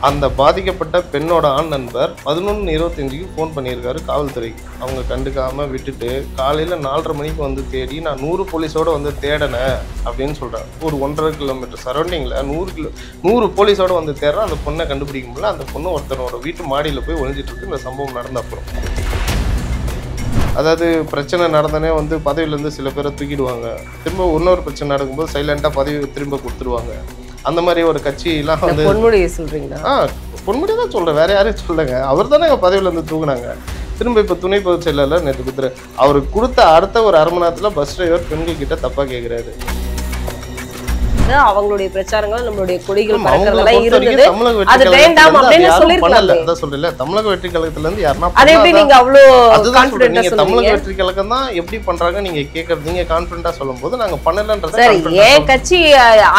அந்த பாதிக்கப்பட்ட பெண்ணோட ஆண் நண்பர் 11:25க்கு ஃபோன் பண்ணியிருக்காரு காவல்துறைக்கு. அவங்க கண்டுக்காமல் விட்டுட்டு காலையில் 4:30 மணிக்கு வந்து தேடி நான் 100 போலீஸோடு வந்து தேடினேன் அப்படின்னு சொல்கிறார். ஒரு 1.5 கிலோமீட்டர் சரௌண்டிங்கில் 100 போலீஸோடு வந்து தேடுறேன். அந்த பொண்ணை கண்டுபிடிக்க முடியல. அந்த பொண்ணு ஒருத்தனோட வீட்டு மாடியில் போய் ஒழிஞ்சிட்ருக்கு. இந்த சம்பவம் நடந்த அப்புறம் அதாவது பிரச்சனை நடந்தனே வந்து பதவியிலேருந்து சில பேரை தூக்கிடுவாங்க. திரும்ப இன்னொரு பிரச்சனை நடக்கும்போது சைலண்டாக பதவி திரும்ப கொடுத்துருவாங்க. அந்த மாதிரி ஒரு கட்சியெல்லாம் வந்து பொன்முடியை சொல்கிறீங்களா? பொன்முடி தான் சொல்கிறேன், வேறு யாரையும் சொல்லுங்க. அவர் தானே எங்கள் பதவியிலேருந்து தூக்குனாங்க. திரும்ப இப்போ துணை பொதுச் செயலாளர் நேற்று கொடுத்துரு. அவருக்கு கொடுத்த அடுத்த ஒரு 1/2 மணி நேரத்தில் பஸ் டிரைவர் பெண்கள் கிட்ட தப்பாக கேட்குறாரு. அவங்களுடைய பிரச்சாரங்கள் நம்மளுடைய கொடிகள் பறக்கிறதெல்லாம் இருந்தது. அது வேண்டாம் அப்படின்னு சொல்லிருக்காங்க. அதான் சொல்றல, தமிழக வெற்றி கழகத்துல இருந்து யாரனா அது எப்படி நீங்க அவ்வளவு கான்ஃபிடென்ட்டா சொல்றீங்க? தமிழக வெற்றி கழகம் தான் எப்படி பண்றாங்க நீங்க கேக்குறது. நீங்க கான்ஃபிடென்ட்டா சொல்லும்போது நாங்க பண்ணலன்றத சரி. ஏன் கட்சி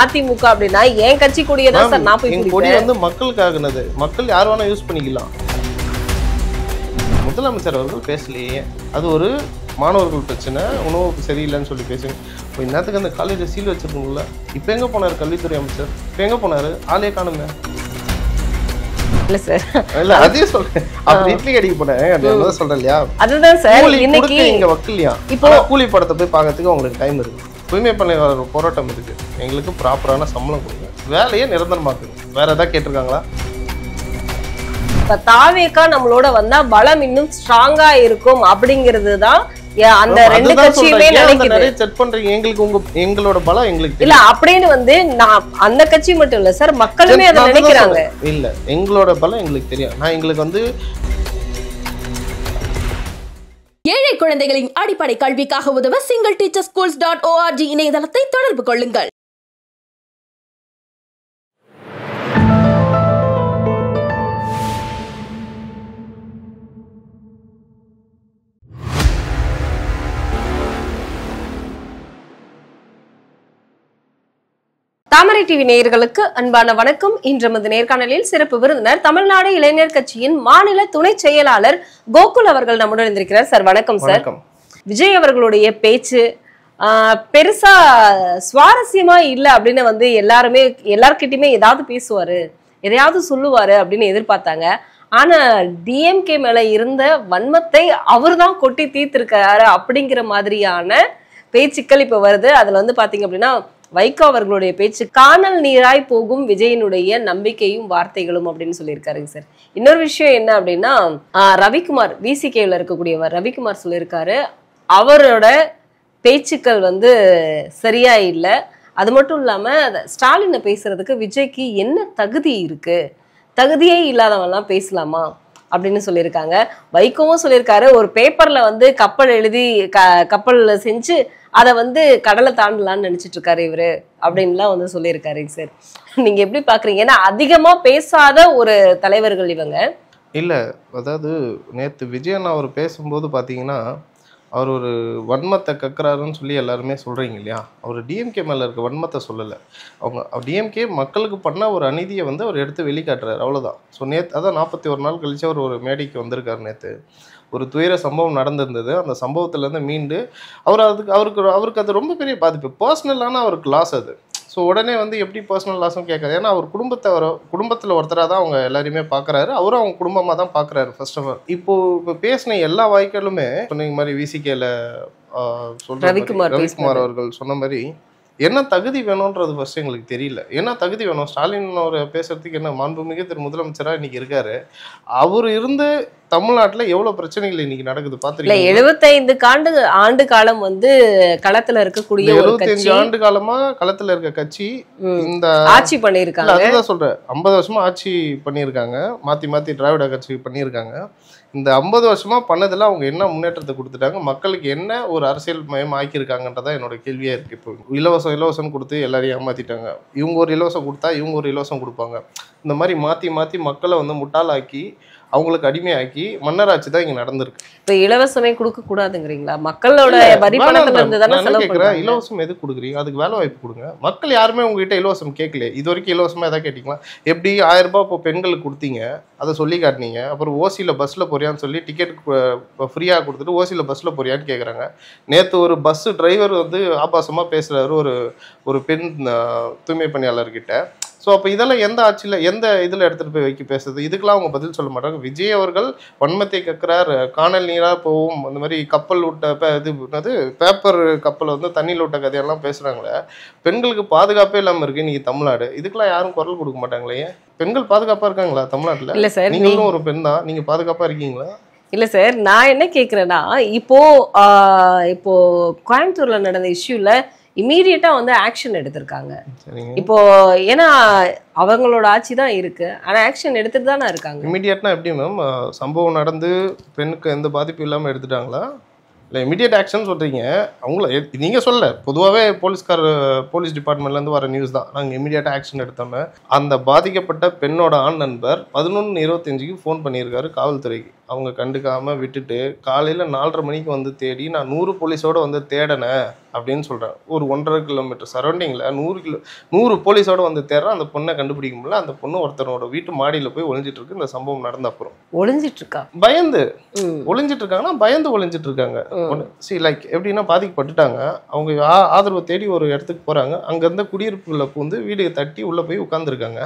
அதிமுக அப்படின்னா ஏன் கட்சி கொடியை தான் சார் நான் போய் கொடி வந்து மக்களுக்காகனது. மக்கள் யார் வேணா யூஸ் பண்ணிக்கலாம். முதலமைச்சர் அவர்கள் பேசலையே. அது ஒரு மாணவர்கள் பிரச்சனை, உணவு சரியில்லைன்னு சொல்லி பேசுங்க. இப்போ இன்னத்துக்கு அந்த காலேஜை சீல் வச்சிருக்கோம்ல. இப்போ எங்கே போனார் கல்வித்துறை அமைச்சர்? இப்போ எங்கே போனார்? ஆளே காணுங்க. இல்ல சார், இல்ல அதே சொல்றேன். அப்படி இட்லி கடைக்கு போனேன் சொல்றேன் இல்லையா? அதுதான் சார். இன்னைக்கு இங்க வக்கலையா இப்போ கூலி படத்தை போய் பார்க்கறதுக்கு உங்களுக்கு டைம் இருக்கு. தூய்மை பணியாளர் போராட்டம் இருக்கு. எங்களுக்கு ப்ராப்பரான சம்பளம் கொடுங்க, வேலையை நிரந்தரமாக்குங்க. வேற ஏதாவது கேட்டிருக்காங்களா? இப்ப தாவேகா நம்மளோட வந்தா பலம் இன்னும் ஸ்ட்ராங்கா இருக்கும் அப்படிங்கிறது தான் அந்த ரெண்டு கட்சியுமே நினைக்குது. செக் பண்றீங்க. எங்களுக்கு எங்களோட பலம் எங்களுக்கு இல்ல அப்படின்னு வந்து நான் அந்த கட்சி மட்டும் இல்ல சார், மக்களுமே அதை நினைக்கிறாங்க. இல்ல எங்களோட பலம் எங்களுக்கு தெரியும். நான் எங்களுக்கு வந்து ஏழை குழந்தைகளின் அடிப்படை கல்விக்காக உதவ singleteacherschools.org இணையதளத்தை தொடர்பு கொள்ளுங்கள். தாமரை டிவி நேயர்களுக்கு அன்பான வணக்கம். இன்று நமது நேர்காணலில் சிறப்பு விருந்தினர் தமிழ்நாடு இளைஞர் கட்சியின் மாநில துணை செயலாளர் கோகுல் அவர்கள் நம்முடன் இருந்திருக்கிறார். சார் வணக்கம் சார். விஜய் அவர்களுடைய பேச்சு பெருசா சுவாரஸ்யமா இல்லை அப்படின்னு வந்து எல்லார்கிட்டயுமே ஏதாவது பேசுவாரு, எதையாவது சொல்லுவாரு அப்படின்னு எதிர்பார்த்தாங்க. ஆனா டிஎம்கே மேல இருந்த வன்மத்தை அவர் தான் கொட்டி தீர்த்திருக்காரு அப்படிங்கிற மாதிரியான பேச்சுக்கள் இப்ப வருது. அதுல வந்து பாத்தீங்க அப்படின்னா வைகோ அவர்களுடைய பேச்சு காணல் நீராய் போகும் விஜயனுடைய நம்பிக்கையும் வார்த்தைகளும் அப்படின்னு சொல்லியிருக்காருங்க சார். இன்னொரு விஷயம் என்ன அப்படின்னா ரவிக்குமார் விசிகேல இருக்கக்கூடியவர் ரவிக்குமார் சொல்லியிருக்காரு அவரோட பேச்சுக்கள் வந்து சரியா இல்லை. அது மட்டும் இல்லாம ஸ்டாலினை பேசுறதுக்கு விஜய்க்கு என்ன தகுதி இருக்கு, தகுதியே இல்லாதவன்லாம் பேசலாமா அப்படின்னு சொல்லியிருக்காங்க. வைகோவும் சொல்லியிருக்காரு ஒரு பேப்பர்ல வந்து கப்பல் எழுதி கப்பல் செஞ்சு அதை வந்து கடலை தாண்டலான்னு நினைச்சிட்டு இருக்காரு இவரு அப்படின்லாம் வந்து சொல்லியிருக்காருங்க சார். நீங்க எப்படி பாக்குறீங்க? ஏன்னா அதிகமா பேசாத ஒரு தலைவர்கள் இவங்க. இல்ல அதாவது நேற்று விஜயன் அவர் பேசும்போது பாத்தீங்கன்னா அவர் ஒரு வன்மத்தை கக்குறாருன்னு சொல்லி எல்லாருமே சொல்றீங்க இல்லையா? அவர் டிஎம்கே மேல இருக்க வன்மத்தை சொல்லலை. அவங்க டிஎம்கே மக்களுக்கு பண்ண ஒரு அநீதியை வந்து அவர் எடுத்து வெளிக்காட்டுறாரு, அவ்வளோதான். ஸோ நேற்று அதான் 41 நாள் கழிச்சு அவர் ஒரு மேடைக்கு வந்திருக்காரு. நேற்று ஒரு துயர சம்பவம் நடந்திருந்தது. அந்த சம்பவத்துலேருந்து மீண்டு அவருக்கு அது ரொம்ப பெரிய பாதிப்பு, பர்சனலான அவருக்கு லாஸ் அது. ஸோ உடனே வந்து எப்படி பர்சனல் லாஸும் கேட்காது. ஏன்னா அவர் குடும்பத்தில் ஒருத்தராக தான் அவங்க எல்லாருமே பார்க்குறாரு. அவரும் அவங்க குடும்பமாக தான் பார்க்குறாரு. ஃபர்ஸ்ட் ஆஃப் ஆல் இப்போ பேசின எல்லா வாய்க்காலுமே சொன்ன மாதிரி விசிகேல சொல்ற ரவிக்குமார் அவர்கள் சொன்ன மாதிரி என்ன தகுதி வேணும்ன்றது ஃபர்ஸ்ட் எங்களுக்கு தெரியல. என்ன தகுதி வேணும்? ஸ்டாலின் அவர் பேசுறதுக்கு என்ன மாண்புமிகு திரு முதலமைச்சராக இன்னைக்கு இருக்காரு. அவர் இருந்து தமிழ்நாட்டில் எவ்வளவு பிரச்சனைகள் இன்னைக்கு நடக்குது பாத்துருக்கீங்க. 75 ஆண்டு காலம் வந்து களத்துல இருக்கக்கூடிய 75 ஆண்டு காலமா களத்துல இருக்க கட்சி இந்த ஆட்சி பண்ணிருக்காங்க. அதுதான் சொல்றேன், 50 வருஷமா ஆட்சி பண்ணியிருக்காங்க. மாத்தி திராவிட கட்சி பண்ணியிருக்காங்க. இந்த 50 வருஷமா பண்ணதுல அவங்க என்ன முன்னேற்றத்தை கொடுத்துட்டாங்க, மக்களுக்கு என்ன ஒரு அரசியல் மயம் ஆக்கியிருக்காங்கன்றதான் என்னோட கேள்வியா இருக்கு. இப்போ இலவசம் கொடுத்து எல்லாரையும் ஏமாத்திட்டாங்க. இவங்க ஒரு இலவசம் கொடுத்தா இவங்க ஒரு இலவசம் கொடுப்பாங்க. இந்த மாதிரி மாத்தி மக்களை வந்து முட்டாளாக்கி அவங்களுக்கு அடிமையாக்கி மன்னராட்சி தான் இங்க நடந்திருக்கு. இப்ப இலவசமே கொடுக்க கூடாதுங்கிறீங்களா? மக்களோட வரி பணத்துல இருந்து தானே செலவு பண்றாங்க. இலவசம் எது கொடுக்குறீங்க? அதுக்கு வேலை வாய்ப்பு கொடுங்க. மக்கள் யாருமே உங்ககிட்ட இலவசம் கேட்கல. இது வரைக்கும் இலவசமா எதாவது கேட்டீங்களா? எப்படி 1000 ரூபாய் இப்போ பெண்களுக்கு கொடுத்தீங்க, அதை சொல்லி காட்டினீங்க. அப்புறம் ஓசியில் பஸ்ஸில் போறியான்னு சொல்லி டிக்கெட் ஃப்ரீயாக கொடுத்துட்டு ஓசியில் பஸ்ஸில் போறியான்னு கேட்குறாங்க. நேற்று ஒரு பஸ் டிரைவர் வந்து ஆபாசமாக பேசுகிறாரு ஒரு பெண் தூய்மை பணியாளர்கிட்ட. ஸோ அப்போ இதெல்லாம் எந்த ஆட்சியில் எந்த இதில் எடுத்துகிட்டு போய் வைக்க பேசுறது? இதுக்கெல்லாம் அவங்க பதில் சொல்ல மாட்டாங்க. விஜய் அவர்கள் வன்மத்தை கற்கிறார், காணல் நீராக போகும், அந்த மாதிரி கப்பல் விட்ட இது பேப்பர் கப்பல் வந்து தண்ணியில் விட்ட கதையெல்லாம் பேசுகிறாங்களே. பெண்களுக்கு பாதுகாப்பே இல்லாமல் இருக்குது இன்றைக்கி தமிழ்நாடு. இதுக்கெல்லாம் யாரும் குரல் கொடுக்க மாட்டாங்களே. பெண்கள் பாதுகாப்பாக இருக்காங்களா தமிழ்நாட்டில்? இல்லை சார், நீங்களும் ஒரு பெண் தான், நீங்கள் பாதுகாப்பாக இருக்கீங்களா? இல்லை சார், நான் என்ன கேட்குறேன்னா, இப்போ கோயம்புத்தூர்ல நடந்த இஷ்யூல இமீடியட்டா வந்து ஆக்ஷன் எடுத்திருக்காங்க. இப்போ ஏன்னா அவங்களோட ஆட்சி தான் இருக்கு, ஆனா ஆக்ஷன் எடுத்துட்டு தானே இருக்காங்க. இமீடியட்னா எப்படி மேம்? சம்பவம் நடந்து பெண்ணுக்கு எந்த பாதிப்பும் இல்லாமல் எடுத்துட்டாங்களா? இல்லை இமீடியட் ஆக்ஷன் சொல்கிறீங்க, அவங்கள நீங்கள் சொல்ல பொதுவாகவே போலீஸ் டிபார்ட்மெண்ட்லேருந்து வர நியூஸ் தான். நாங்கள் இமீடியட்டாக ஆக்ஷன் எடுத்தோமே. அந்த பாதிக்கப்பட்ட பெண்ணோட ஆண் நண்பர் 11:25 ஃபோன் பண்ணியிருக்காரு காவல்துறைக்கு. அவங்க கண்டுக்காமல் விட்டுட்டு காலையில் 4:30 மணிக்கு வந்து தேடி நான் 100 போலீஸோடு வந்து தேடினேன் அப்படின்னு சொல்கிறேன். ஒரு 1.5 கிலோமீட்டர் சரௌண்டிங்கில் 100 போலீஸோடு வந்து தேடுறேன். அந்த பொண்ணை கண்டுபிடிக்க முடியல. அந்த பொண்ணு ஒருத்தனோட வீட்டு மாடியில் போய் ஒளிஞ்சிட்டு இருக்கு. இந்த சம்பவம் நடந்த அப்புறம் ஒளிஞ்சிட்டு இருக்கா, பயந்து ஒளிஞ்சிட்டு இருக்காங்கன்னா பயந்து ஒளிஞ்சிட்டு இருக்காங்க. லைக் எப்படின்னா பாதிக்கப்பட்டுட்டாங்க. அவங்க ஆதரவு தேடி ஒரு இடத்துக்கு போகிறாங்க. அங்கேருந்து குடியிருப்புகளை பூந்து வீடு தட்டி உள்ளே போய் உட்காந்துருக்காங்க.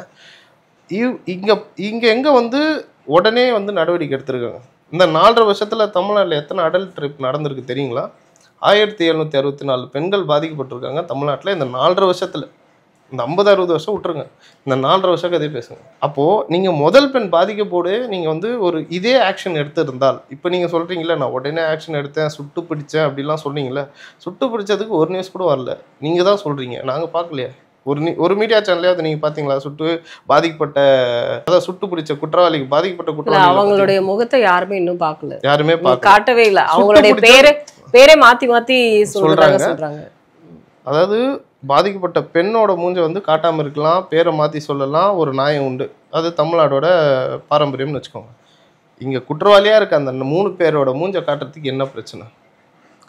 இங்கே எங்கே வந்து உடனே வந்து நடவடிக்கை எடுத்திருக்காங்க. இந்த 4.5 வருஷத்தில் தமிழ்நாட்டில் எத்தனை அடல்ட் ட்ரிப் நடந்திருக்கு தெரியுங்களா? 1764 பெண்கள் பாதிக்கப்பட்டிருக்காங்க தமிழ்நாட்டில் இந்த 4.5 வருஷத்தில். இந்த 50-60 வருஷம் விட்டுருங்க, இந்த 4.5 வருஷம் கதையை பேசுங்க. அப்போது நீங்கள் முதல் பெண் பாதிக்கப்போடு நீங்கள் வந்து ஒரு இதே ஆக்ஷன் எடுத்திருந்தால், இப்போ நீங்கள் சொல்கிறீங்களே நான் உடனே ஆக்ஷன் எடுத்தேன், சுட்டு பிடிச்சேன் அப்படிலாம் சொன்னீங்களே. சுட்டு பிடிச்சதுக்கு ஒரு நியூஸ் கூட வரல. நீங்கள் தான் சொல்கிறீங்க, நாங்கள் பார்க்கலையே. ஒரு மீடியா சேனல்லையாவது நீங்கள் பார்த்தீங்களா? சுட்டு பிடிச்ச குற்றவாளிக்கு பாதிக்கப்பட்ட குற்றவாளி அவங்களுடைய முகத்தை யாருமே இன்னும் பார்க்கல, யாருமே காட்டவே இல்லை. அவங்களுடைய பேரே மாத்தி சொல்றாங்க. அதாவது பாதிக்கப்பட்ட பெண்ணோட மூஞ்சை வந்து காட்டாமல் இருக்கலாம், பேரை மாற்றி சொல்லலாம், ஒரு நியாயம் உண்டு. அது தமிழ்நாடோட பாரம்பரியம்னு வச்சுக்கோங்க. இங்கே குற்றவாளியாக இருக்க அந்த 3 பேரோட மூஞ்சை காட்டுறதுக்கு என்ன பிரச்சனை?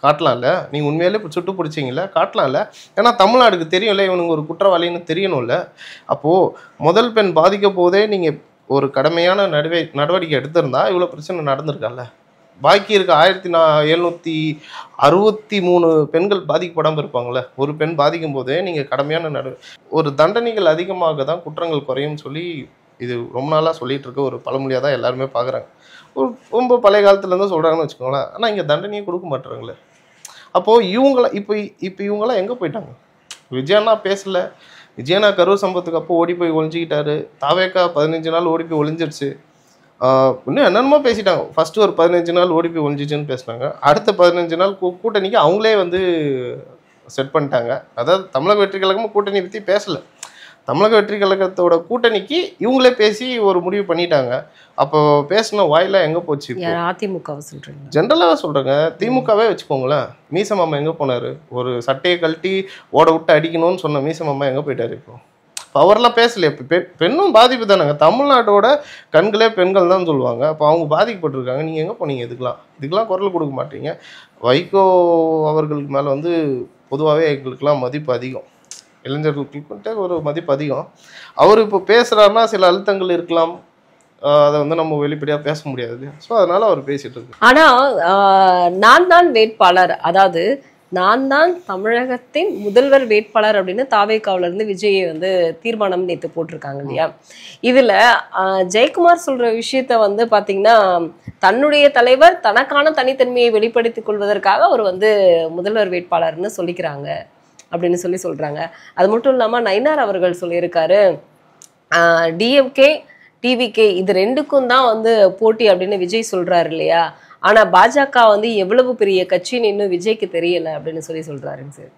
காட்டலாம்ல. நீங்கள் உண்மையிலே இப்போ சுட்டு பிடிச்சிங்கள காட்டலாம்ல. ஏன்னா தமிழ்நாடுக்கு தெரியும்ல இவனுங்க ஒரு குற்றவாளின்னு தெரியணும்ல. அப்போது முதல் பெண் பாதிக்க போதே நீங்கள் ஒரு கடமையான நடவடிக்கை எடுத்திருந்தா இவ்வளோ பிரச்சனை நடந்திருக்கால. பாக்கி இருக்க 1763 பெண்கள் பாதிக்கப்படாமல் இருப்பாங்களே. ஒரு பெண் பாதிக்கும் போதே நீங்கள் கடமையான ஒரு தண்டனைகள் அதிகமாக தான் குற்றங்கள் குறையும்னு சொல்லி இது ரொம்ப நாளாக சொல்லிகிட்டு இருக்க ஒரு பழமொழியாக தான் எல்லாருமே பார்க்குறாங்க. ரொம்ப பழைய காலத்துலேருந்து சொல்கிறாங்கன்னு வச்சுக்கோங்களேன். ஆனால் இங்கே தண்டனையே கொடுக்க மாட்டுறாங்களே. அப்போது இப்போ இவங்களாம் எங்கே போயிட்டாங்க? விஜயண்ணா பேசலை. விஜயண்ணா கரூர் சம்பவத்துக்கு அப்போ ஓடி போய் ஒழிஞ்சிக்கிட்டாரு. தாவேக்கா 15 நாள் ஓடி போய் ஒழிஞ்சிருச்சு. இன்னும் என்னென்னமோ பேசிட்டாங்க. ஃபஸ்ட்டு ஒரு 15 நாள் ஓடி போய் ஒழிஞ்சிச்சுன்னு பேசினாங்க. அடுத்த 15 நாள் கூட்டணிக்கு அவங்களே வந்து செட் பண்ணிட்டாங்க. அதாவது தமிழக வெற்றி கழகமும் கூட்டணி பற்றி பேசலை. தமிழக வெற்றி கழகத்தோட கூட்டணிக்கு இவங்களே பேசி ஒரு முடிவு பண்ணிட்டாங்க. அப்போ பேசின வாயிலாம் எங்கே போச்சு? அதிமுகவை சொல்கிறீங்க? ஜென்ரலாக சொல்கிறேங்க. திமுகவே வச்சுக்கோங்களேன். மீச மாமா எங்கே போனார்? ஒரு சட்டையை கழட்டி ஓட விட்டு அடிக்கணும்னு சொன்ன மீச மாமா எங்கே போயிட்டார்? இப்போ அவரெல்லாம் பேசலையே. இப்போ பெண்ணும் பாதிப்பு தானேங்க. தமிழ்நாட்டோட கண்களே பெண்கள் தான் சொல்லுவாங்க. அப்போ அவங்க பாதிக்கப்பட்டிருக்காங்க. நீங்கள் எங்கே போனீங்க? இதுக்கெல்லாம் குரல் கொடுக்க மாட்டீங்க. வைகோ அவர்களுக்கு மேலே வந்து பொதுவாகவே எங்களுக்கெல்லாம் மதிப்பு அதிகம். இளைஞர்களுக்கு ஒரு மதிப்பு அதிகம். அவர் இப்போ பேசுகிறாருன்னா சில அழுத்தங்கள் இருக்கலாம். அதை வந்து நம்ம வெளிப்படையாக பேச முடியாது. ஸோ அதனால் அவர் பேசிகிட்டு இருக்கு. ஆனால் நான் தான் வேட்பாளர், அதாவது நான் தான் தமிழகத்தின் முதல்வர் வேட்பாளர் அப்படின்னு தாவேக்காவிலிருந்து விஜயை வந்து தீர்மானம் நேற்று போட்டிருக்காங்க இல்லையா? இதில் ஜெயக்குமார் சொல்கிற விஷயத்த வந்து பார்த்திங்கன்னா, தன்னுடைய தலைவர் தனக்கான தனித்தன்மையை வெளிப்படுத்திக் கொள்வதற்காக அவர் வந்து முதல்வர் வேட்பாளர்னு சொல்லிக்கிறாங்க அப்படின்னு சொல்கிறாங்க. அது மட்டும் இல்லாமல் நயினார் அவர்கள் சொல்லியிருக்காரு, டிஎம்கே டிவிகே இது ரெண்டுக்கும் தான் வந்து போட்டி அப்படின்னு விஜய் சொல்கிறாரு இல்லையா? ஆனால் பாஜக வந்து எவ்வளவு பெரிய கட்சின்னு இன்னும் விஜய்க்கு தெரியலை அப்படின்னு சொல்கிறாருங்க சார்.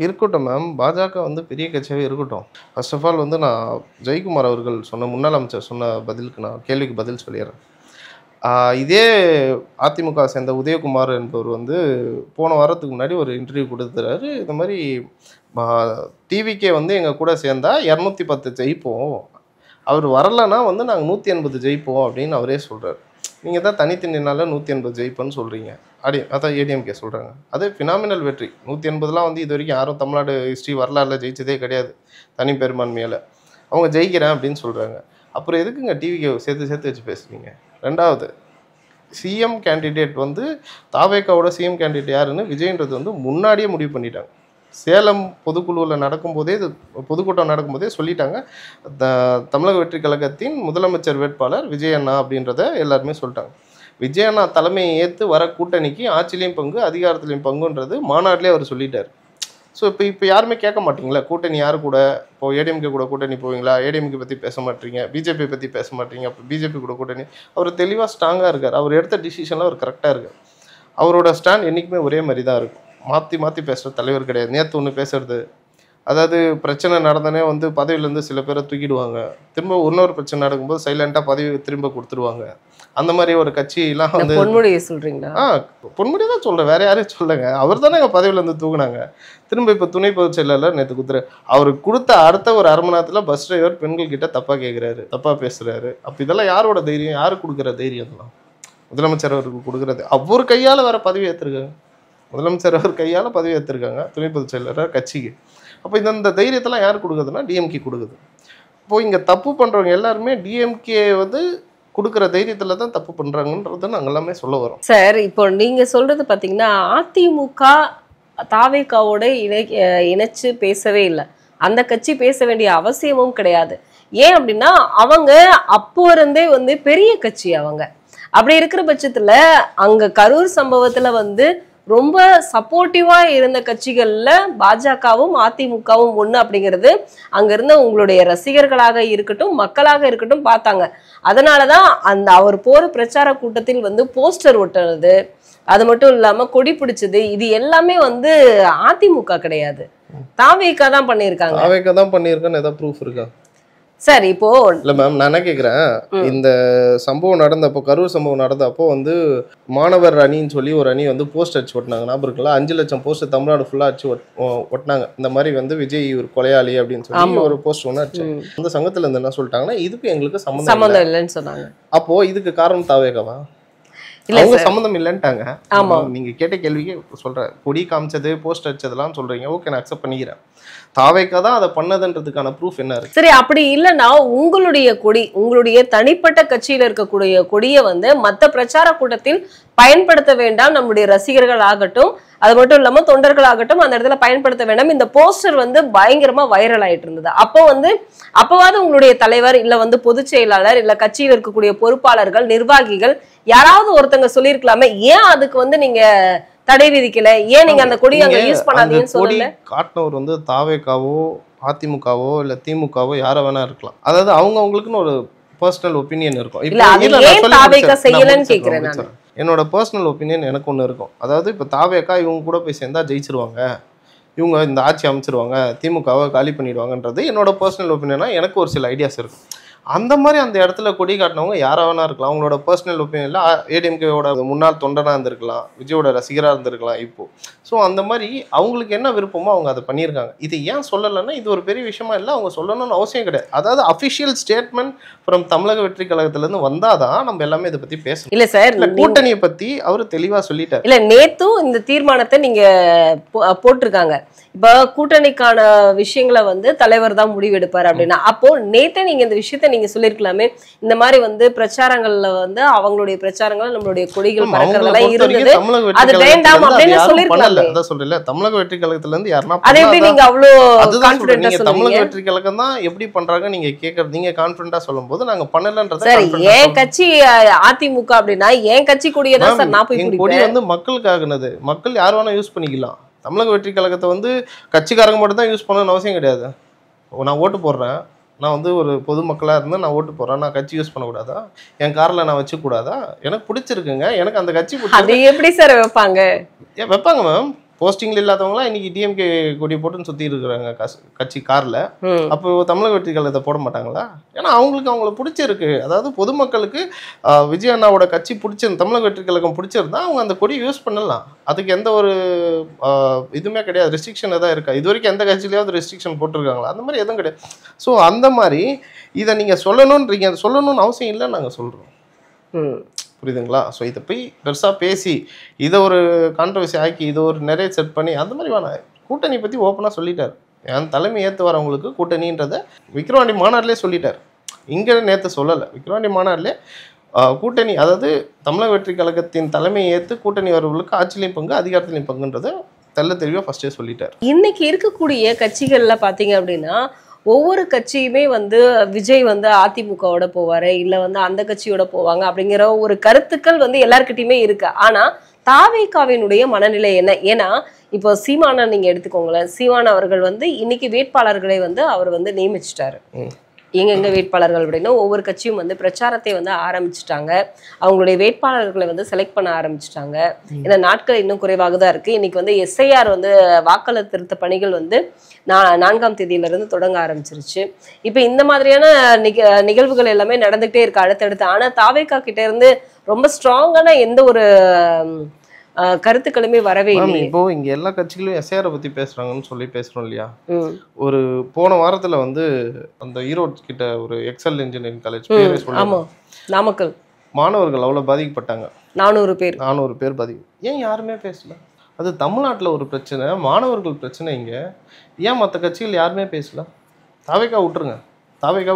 இருக்கட்டும் மேம், பாஜக வந்து பெரிய கட்சியாகவே இருக்கட்டும். ஃபர்ஸ்ட் ஆஃப் ஆல் வந்து நான் ஜெயக்குமார் அவர்கள் சொன்ன முன்னாள் அமைச்சர் சொன்ன கேள்விக்கு பதில் சொல்லிடுறேன். இதே அதிமுக சேர்ந்த உதயகுமார் என்பவர் வந்து போன வாரத்துக்கு முன்னாடி ஒரு இன்டர்வியூ கொடுத்துறாரு. இந்த மாதிரி டிவிக்கே வந்து எங்கள் கூட சேர்ந்தா 210 ஜெயிப்போம், அவர் வரலைன்னா வந்து நாங்கள் 180 ஜெயிப்போம் அப்படின்னு அவரே சொல்கிறார். நீங்கள் தான் தனித்தனினால 180 ஜெயிப்போன்னு சொல்கிறீங்க. அதான் ஏடிஎம்கே சொல்கிறாங்க. அது ஃபினாமினல் வெற்றி. 180லாம் வந்து இது வரைக்கும் யாரும் தமிழ்நாடு ஹிஸ்ட்ரி வரலாறுல ஜெயிச்சதே கிடையாது தனி பெரும்பான்மையில். அவங்க ஜெயிக்கிறேன் அப்படின்னு சொல்கிறாங்க. அப்புறம் எதுக்குங்க டிவிக்கு சேர்த்து வச்சு பேசுகிறீங்க? ரெண்டாவது, சிஎம் கேண்டிடேட் வந்து தாவேக்காவோட சிஎம் கேண்டிடேட் யாருன்னு விஜய்ன்றது வந்து முன்னாடியே முடிவு பண்ணிட்டாங்க. சேலம் பொதுக்குழுவில் நடக்கும்போதே பொதுக்கூட்டம் நடக்கும்போதே சொல்லிட்டாங்க. தமிழக வெற்றி கழகத்தின் முதலமைச்சர் வேட்பாளர் விஜய் அண்ணா அப்படின்றத எல்லாருமே சொல்லிட்டாங்க. விஜய் அண்ணா தலைமையை ஏற்று வர கூட்டணிக்கு ஆட்சியிலையும் பங்கு அதிகாரத்துலையும் பங்குன்றது மாநாட்டிலே அவர் சொல்லிட்டார். ஸோ இப்போ யாருமே கேட்க மாட்டீங்களா கூட்டணி யார் கூட? இப்போ ஏடிஎம்கே கூட கூட்டணி போவீங்களா? ஏடிஎம்கே பற்றி பேச மாட்டீங்க, பிஜேபி பற்றி பேச மாட்டீங்க. அப்போ பிஜேபி கூட கூட்டணி. அவர் தெளிவாக ஸ்ட்ராங்காக இருக்கார். அவர் எடுத்த டிசிஷனில் அவர் கரெக்டாக இருக்கார். அவரோட ஸ்டாண்ட் என்றைக்குமே ஒரே மாதிரி தான் இருக்கும். மாற்றி மாற்றி பேசுகிற தலைவர் கிடையாது. நேற்று ஒன்று பேசுறது, அதாவது பிரச்சனை நடந்தனே வந்து பதவியிலேருந்து சில பேரை தூக்கிடுவாங்க, திரும்ப இன்னொரு பிரச்சனை நடக்கும்போது சைலண்டாக பதவி திரும்ப கொடுத்துருவாங்க. அந்த மாதிரி ஒரு கட்சியெல்லாம் வந்து பொன்முடியை சொல்றீங்களா? பொன்முடி தான் சொல்கிறேன், வேற யாரையும் சொல்லுங்க. அவர் தானே எங்கள் பதவியிலேருந்து தூக்குனாங்க. திரும்ப இப்போ துணை பொதுச் செயலாளர் நேற்று குத்துற அவருக்கு கொடுத்த அடுத்த ஒரு அரை மணி நேரத்தில் பஸ் டிரைவர் பெண்கள் கிட்ட தப்பாக கேட்குறாரு, தப்பாக பேசுகிறாரு. அப்போ இதெல்லாம் யாரோட தைரியம்? யாரு கொடுக்குற தைரியம்? அதெல்லாம் முதலமைச்சர் அவருக்கு கொடுக்குறது. அவர் கையால் வேற பதவி ஏற்றிருக்காங்க. முதலமைச்சர் அவர் கையால் பதவி ஏற்றிருக்காங்க துணை பொதுச் செயலாளர் கட்சிக்கு. அப்போ இந்த தைரியத்தெல்லாம் யார் கொடுக்குதுன்னா டிஎம்கே கொடுக்குது. இப்போ இங்கே தப்பு பண்ணுறவங்க எல்லாருமே டிஎம்கே வந்து கொடுக்குற தைரியத்தில் தான் தப்பு பண்ணுறாங்கன்றதை நாங்கள் எல்லாமே சொல்ல வரோம். சார், இப்போ நீங்கள் சொல்கிறது பார்த்தீங்கன்னா அதிமுக தாவேகாவோட இணைச்சு பேசவே இல்லை. அந்த கட்சி பேச வேண்டிய அவசியமும் கிடையாது. ஏன் அப்படின்னா அவங்க அப்போ இருந்தே வந்து பெரிய கட்சி. அவங்க அப்படி இருக்கிற பட்சத்தில் அங்கே கரூர் சம்பவத்தில் வந்து ரொம்ப சப்போர்ட்டிவா இருந்த கட்சிகள்ல பாஜகவும் அதிமுகவும் ஒண்ணு அப்படிங்கிறது அங்க இருந்த உங்களுடைய ரசிகர்களாக இருக்கட்டும் மக்களாக இருக்கட்டும் பார்த்தாங்க. அதனாலதான் அந்த அவர் போற பிரச்சார கூட்டத்தில் வந்து போஸ்டர் ஒட்டுறது, அது மட்டும் இல்லாம கொடி பிடிச்சது, இது எல்லாமே வந்து அதிமுக கிடையாது, தாவேகா தான் பண்ணியிருக்காங்க. தாவேகா தான் பண்ணியிருக்கான்னு ஏதாவது ப்ரூஃப் இருக்கா? சார் இப்போ இல்ல மேம், நான் என்ன கேட்குறேன், இந்த சம்பவம் நடந்தப்போ, கரூர் சம்பவம் நடந்தப்போ வந்து மாணவர் அணின்னு சொல்லி ஒரு அணி வந்து போஸ்ட் அடிச்சு ஒட்டினாங்க. ஞாபகம் இருக்குல்ல? 5 லட்சம் போஸ்ட் தமிழ்நாடு ஃபுல்லாக அடிச்சு ஒட்டினாங்க. இந்த மாதிரி வந்து விஜய் ஒரு கொலையாளி அப்படின்னு சொல்லி ஒரு போஸ்ட் ஒன்று அடிச்சு. அந்த சங்கத்துல இருந்து என்ன சொல்லிட்டாங்கன்னா, இதுக்கு எங்களுக்கு சம்மந்தம் இல்லைன்னு சொன்னாங்க. அப்போ இதுக்கு காரணம் தாவேகாவா? அவங்க சம்மந்தம் இல்லைன்ட்டாங்க. நீங்க கேட்ட கேள்விக்கு சொல்றேன். கொடி காமிச்சது போஸ்ட் அடிச்சதெல்லாம் சொல்றீங்க, ஓகே, நான் அக்செப்ட் பண்ணிக்கிறேன். தாவேகா தான் அதை பண்ணதுன்றதுக்கான ப்ரூஃப் என்ன இருக்கு? சரி, அப்படி இல்லைன்னா உங்களுடைய கொடி, உங்களுடைய தனிப்பட்ட கட்சியில இருக்கக்கூடிய கொடியை வந்து மற்ற பிரச்சார கூட்டத்தில் பயன்படுத்த வேண்டாம், நம்முடைய ரசிகர்கள் ஆகட்டும், அது மட்டும் இல்லாம தொண்டர்கள் ஆகட்டும் அந்த இடத்துல பயன்படுத்த வேண்டாம். இந்த போஸ்டர் வந்து பயங்கரமா வைரல் ஆயிட்டு இருந்தது. அப்போ வந்து அப்பவாது உங்களுடைய தலைவர் இல்ல வந்து பொதுச் செயலாளர் இல்ல கட்சியில் இருக்கக்கூடிய பொறுப்பாளர்கள் நிர்வாகிகள் யாராவது ஒருத்தங்க சொல்லியிருக்கலாமே, ஏன் அதுக்கு வந்து நீங்க தடை விதிக்கல, ஏன் நீங்க அந்த கொடி அங்க யூஸ் பண்ணாதீங்கன்னு சொல்லல? காட்டினவர் வந்து தாவேகாவோ அதிமுகவோ இல்ல திமுகவோ யார வேணா இருக்கலாம். அதாவது அவங்களுக்குன்னு ஒரு பர்சனல் ஒப்பீனியன் இருக்கும். என்னோட பர்சனல் ஒப்பீனியன் எனக்கு ஒன்று இருக்கும். அதாவது இப்போ தாவேகா இவங்க கூட போய் சேர்ந்தா ஜெயிச்சிருவாங்க, இவங்க இந்த ஆட்சி அமைச்சிருவாங்க, திமுகவை காலி பண்ணிடுவாங்கன்றது என்னோட பர்சனல் ஒப்பீனியனா எனக்கு ஒரு சில ஐடியாஸ் இருக்கும். அந்த மாதிரி அந்த இடத்துல கொடி காட்டினவங்க யாரா வேணா இருக்கலாம். அவங்களோட பர்சனல் ஒப்பீனியன்ல ஏடிஎம்கேவோட முன்னாள் தொண்டனா இருந்திருக்கலாம், விஜயோட ரசிகரா இருந்திருக்கலாம் இப்போ. ஸோ அந்த மாதிரி அவங்களுக்கு என்ன விருப்பமோ அவங்க அதை பண்ணியிருக்காங்க. இது ஏன் சொல்லலைன்னா இது ஒரு பெரிய விஷயமா இல்லை, அவங்க சொல்லணும்னு அவசியம் கிடையாது. அதாவது அஃபிஷியல் ஸ்டேட்மெண்ட் ஃப்ரம் தமிழக வெற்றி கழகத்திலேருந்து வந்தாதான் நம்ம எல்லாமே இதை பத்தி பேசணும். இல்லை சார், கூட்டணியை பத்தி அவர் தெளிவா சொல்லிட்டார். இல்லை, நேத்தும் இந்த தீர்மானத்தை நீங்க போட்டிருக்காங்க. இப்போ கூட்டணிக்கான விஷயங்களை வந்து தலைவர் தான் முடிவெடுப்பார் அப்படின்னா, அப்போ நேத்தே நீங்க இந்த விஷயத்த நீங்க சொல்லிருக்கலாமே, இந்த மாதிரி வந்து பிரச்சாரங்கள்ல வந்து அவங்களுடைய பிரச்சாரங்கள் நம்மளுடைய கொடிகள் பறக்கிறதெல்லாம் இருந்தது, அது வேண்டாம் அப்படின்னு சொல்லிருக்கலாமே. அதான் சொல்றேன், தமிழக வெற்றி கழகத்துல இருந்து யாருன்னா அதை எப்படி நீங்க அவ்வளவு கான்ஃபிடென்ட்டா சொல்றீங்க? தமிழக வெற்றி கழகம் தான் எப்படி பண்றாங்க நீங்க கேக்குறது, நீங்க கான்ஃபிடென்ட்டா சொல்லும்போது நாங்க பண்ணலன்றத. சரி, ஏன் கட்சி அதிமுக அப்படின்னா ஏன் கட்சி கொடியை தான் சார் நான் போய் பிடிப்பேன். கொடி வந்து மக்களுக்காகனது, மக்கள் யார் வேணா யூஸ் பண்ணிக்கலாம். தமிழக வெற்றி கழகத்தை வந்து கட்சிக்காரங்க மட்டும் தான் யூஸ் பண்ணணும்னு அவசியம் கிடையாது. நான் ஓட்டு போடுறேன், நான் வந்து ஒரு பொதுமக்களாக இருந்து நான் ஓட்டு போடுறேன், நான் கட்சி யூஸ் பண்ணக்கூடாதா? என் காரில் நான் வச்சுக்கூடாதா? எனக்கு பிடிச்சிருக்குங்க, எனக்கு அந்த கட்சி அது எப்படி சார் வைப்பாங்க? வைப்பாங்க மேம். போஸ்டிங்ல இல்லாதவங்களாம் இன்னைக்கு டிஎம்கே கொடி போட்டுன்னு சுற்றி இருக்கிறாங்க கட்சி காரில். அப்போ தமிழக வெற்றி கழகத்தை போட மாட்டாங்களா? ஏன்னா அவங்கள பிடிச்சிருக்கு. அதாவது பொதுமக்களுக்கு விஜய் அண்ணாவோட கட்சி பிடிச்சிருந்து, தமிழக வெற்றி கழகம் பிடிச்சிருந்தா அவங்க அந்த கொடியை யூஸ் பண்ணலாம். அதுக்கு எந்த ஒரு இதுவுமே கிடையாது, ரெஸ்ட்ரிக்ஷன் எதாவது இருக்கா? இது வரைக்கும் எந்த கட்சியிலேயாவது ரெஸ்ட்ரிக்ஷன் போட்டிருக்காங்களா? அந்த மாதிரி எதுவும் கிடையாது. ஸோ அந்த மாதிரி இதை நீங்கள் சொல்லணும்னு அவசியம் இல்லைன்னு நாங்கள் சொல்கிறோம். புரியுதுங்களா? ஸோ இதை போய் பெருசாக பேசி இதை ஒரு கான்ட்ரவர்சி ஆக்கி இதை ஒரு நிறைய செட் பண்ணி அந்த மாதிரி வேணாம். கூட்டணி பற்றி ஓப்பனாக சொல்லிட்டார். என் தலைமை ஏற்று வரவங்களுக்கு கூட்டணின்றதை விக்கிரவாண்டி மாநாட்டிலே சொல்லிட்டார். இங்கே நேற்று சொல்லலை, விக்கிரவாண்டி மாநாட்டிலே கூட்டணி, அதாவது தமிழக வெற்றி கழகத்தின் தலைமையை ஏற்று கூட்டணி வரவர்களுக்கு ஆட்சியிலையும் பங்கு அதிகாரத்திலையும் பங்குன்றதை தெள்ள தெளிவாக ஃபர்ஸ்டே சொல்லிட்டார். இன்னைக்கு இருக்கக்கூடிய கட்சிகள்ல பாத்தீங்க அப்படின்னா ஒவ்வொரு கட்சியுமே வந்து விஜய் வந்து அதிமுகவோட போவாரு, இல்ல வந்து அந்த கட்சியோட போவாங்க அப்படிங்கிற ஒரு கருத்துக்கள் வந்து எல்லார்கிட்டயுமே இருக்கு. ஆனா தாவேகாவினுடைய மனநிலை என்ன? ஏன்னா இப்போ சீமானை நீங்க எடுத்துக்கோங்களேன். சீமான் அவர்கள் வந்து இன்னைக்கு வேட்பாளர்களை வந்து அவர் வந்து நியமிச்சிட்டாரு. எங்க வேட்பாளர்கள் அப்படின்னா ஒவ்வொரு கட்சியும் வந்து பிரச்சாரத்தை வந்து ஆரம்பிச்சுட்டாங்க. அவங்களுடைய வேட்பாளர்களை வந்து செலக்ட் பண்ண ஆரம்பிச்சுட்டாங்க. ஏன்னா நாட்கள் இன்னும் குறைவாக தான் இருக்கு. இன்னைக்கு வந்து SIR வந்து வாக்காளர் திருத்த பணிகள் வந்து 4ஆம் தேதியிலிருந்து தொடங்க ஆரம்பிச்சிருச்சு. இப்ப இந்த மாதிரியான நிகழ்வுகள் எல்லாமே நடந்துகிட்டே இருக்கு அடுத்தடுத்து. ஆனா தாவேகா கிட்ட இருந்து ரொம்ப ஸ்ட்ராங்கான எந்த ஒரு கருத்துக்களுமே வரவே இல்லை. இப்போ இங்க எல்லா கட்சிகளும் SIR பத்தி பேசுறாங்கன்னு சொல்லி பேசுறோம் இல்லையா? ஒரு போன வாரத்துல வந்து அந்த ஈரோடு கிட்ட ஒரு எக்ஸல் இன்ஜினியரிங் காலேஜ் பேரே சொல்லுவாங்க, நாமக்கல் மாணவர்கள் அவ்வளவு பாதிக்கப்பட்டாங்க. 400 பேர் ஏன் யாருமே பேசல? அது தமிழ்நாட்டுல ஒரு பிரச்சனை, மாணவர்கள் பிரச்சனை. இங்க ஏன் மற்ற கட்சிகள் யாருமே பேசல? தாவேகா விட்டுருங்க, தாவேகா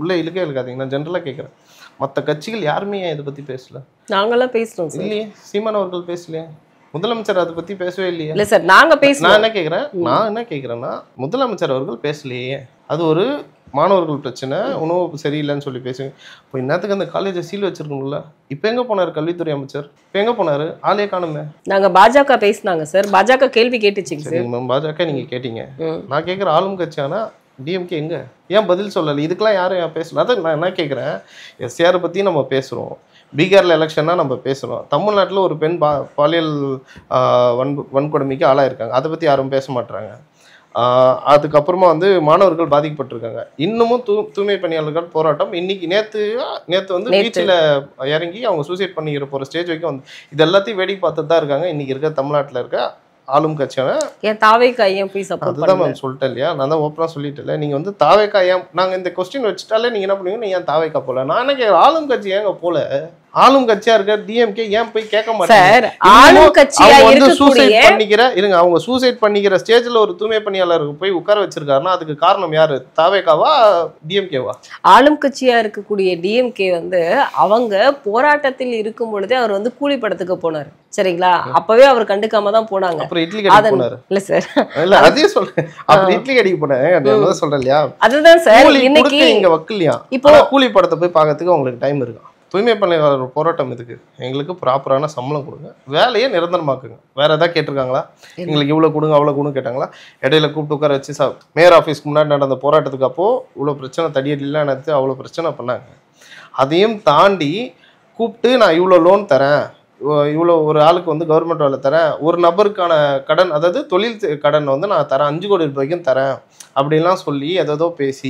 உள்ள இழுக்கே இருக்காதீங்க. நான் ஜென்ரலா கேட்கறேன், மற்ற கட்சிகள் யாருமே ஏன் இதை பத்தி பேசல? நாங்கெல்லாம் பேசுறோம் இல்லையே, சீமான் அவர்கள் பேசலையே, முதலமைச்சர் அதை பத்தி பேசவே இல்லையே. இல்ல சார், நாங்க பேசணும். நான் என்ன கேட்கிறேன்னா முதலமைச்சர் அவர்கள் பேசலையே. அது ஒரு மாணவர்கள் பிரச்சனை, உணவு சரியில்லைன்னு சொல்லி பேசுங்க. இப்போ இன்னத்துக்கு அந்த காலேஜை சீல் வச்சிருக்கணும்ல. இப்போ எங்க போனாரு கல்வித்துறை அமைச்சர்? இப்போ எங்க போனாரு? ஆளே காணுமே. நாங்க பாஜக பேசினாங்க சார், பாஜக கேள்வி கேட்டுச்சிங்க சார். பாஜக நீங்க கேட்டீங்க. நான் கேட்குற ஆளும் கட்சியானா DMK எங்க ஏன் பதில் சொல்லலை? இதுக்கெல்லாம் யாரும் ஏன் பேசல? அதான் நான் என்ன கேட்குறேன், SIR பற்றி நம்ம பேசுகிறோம், பீகாரில் எலெக்ஷன்னா நம்ம பேசுகிறோம், தமிழ்நாட்டில் ஒரு பெண் பாலியல் வன்கொடுமைக்கு ஆளாயிருக்காங்க, அதை பற்றி யாரும் பேச மாட்டுறாங்க. அதுக்கப்புறமா வந்து மாணவர்கள் பாதிக்கப்பட்டிருக்காங்க. இன்னமும் தூய்மை பணியாளர்கள் போராட்டம். இன்னைக்கு நேற்று வந்து பீச்சில் இறங்கி அவங்க சூசைட் பண்ணிக்கிற போகிற ஸ்டேஜ் வரைக்கும் வந்து இது எல்லாத்தையும் வேடிக்கை பார்த்துட்டு தான் இருக்காங்க இன்னைக்கு இருக்க தமிழ்நாட்டில் இருக்க ஆளும் கட்சியான. ஏன் தாவேகா ஏன் போய் சப்போர்ட் பண்ணல? அதுதான் மேம் சொல்லிட்டேன் இல்லையா, நான் தான் ஓப்பனாக சொல்லிட்டேன். நீங்கள் வந்து தாவேகா ஏன், நாங்கள் இந்த கொஸ்டின் வச்சுட்டாலே நீங்கள் என்ன பண்ணுவீங்க, ஏன் தாவேகா போல? நான் என்ன கேட்குறேன், ஆளும் கட்சி ஏங்க போல? ஆளும் கட்சியா இருக்க DMK ஏன் போய் கேட்க மாட்டாங்க? அவங்க சூசைட் பண்ணிக்கிற ஸ்டேஜ்ல ஒரு தூய்மை பணியாளருக்கு போய் உட்கார வச்சிருக்காருன்னா அதுக்கு காரணம் யாரு? தாவேகாவா DMKவா? ஆளும் கட்சியா இருக்கக்கூடிய DMK வந்து அவங்க போராட்டத்தில் இருக்கும் பொழுதே அவர் வந்து கூலி படத்துக்கு போனாரு, சரிங்களா? அப்பவே அவர் கண்டுக்காம தான் போனாங்க. அப்புறம் இட்லி கடைக்கு போனாரு. இல்ல சார், இல்ல அதே சொல்றேன், அப்புறம் இட்லி கடைக்கு போனேன் சொல்றேன் இல்லையா? அதுதான் சார், இன்னைக்கு இங்க வக்கலையா இப்போ கூலி படத்தை போய் பார்க்கறதுக்கு உங்களுக்கு டைம் இருக்கு. தூய்மை பணியாளர் போராட்டம் இதுக்கு எங்களுக்கு ப்ராப்பரான சம்பளம் கொடுங்க, வேலையை நிரந்தரமாக்குங்க. வேற ஏதாவது கேட்டிருக்காங்களா? எங்களுக்கு இவ்வளோ கொடுங்க அவ்வளோ கொடுங்க கேட்டாங்களா? இடையில கூப்பிட்டு உட்கார வச்சு மேயர் ஆஃபீஸ்க்கு முன்னாடி நடந்த போராட்டத்துக்கு அப்போ இவ்வளோ பிரச்சனை தடியடிலாம் நடத்தி அவ்வளோ பிரச்சனை பண்ணாங்க. அதையும் தாண்டி கூப்பிட்டு நான் இவ்வளோ லோன் தரேன், இவ்வளோ ஒரு ஆளுக்கு வந்து கவர்மெண்ட் வேலை தரேன், ஒரு நபருக்கான கடன், அதாவது தொழில் கடன் வந்து நான் தரேன் 5 கோடி ரூபாய்க்கும் தரேன் அப்படின்லாம் சொல்லி ஏதோ பேசி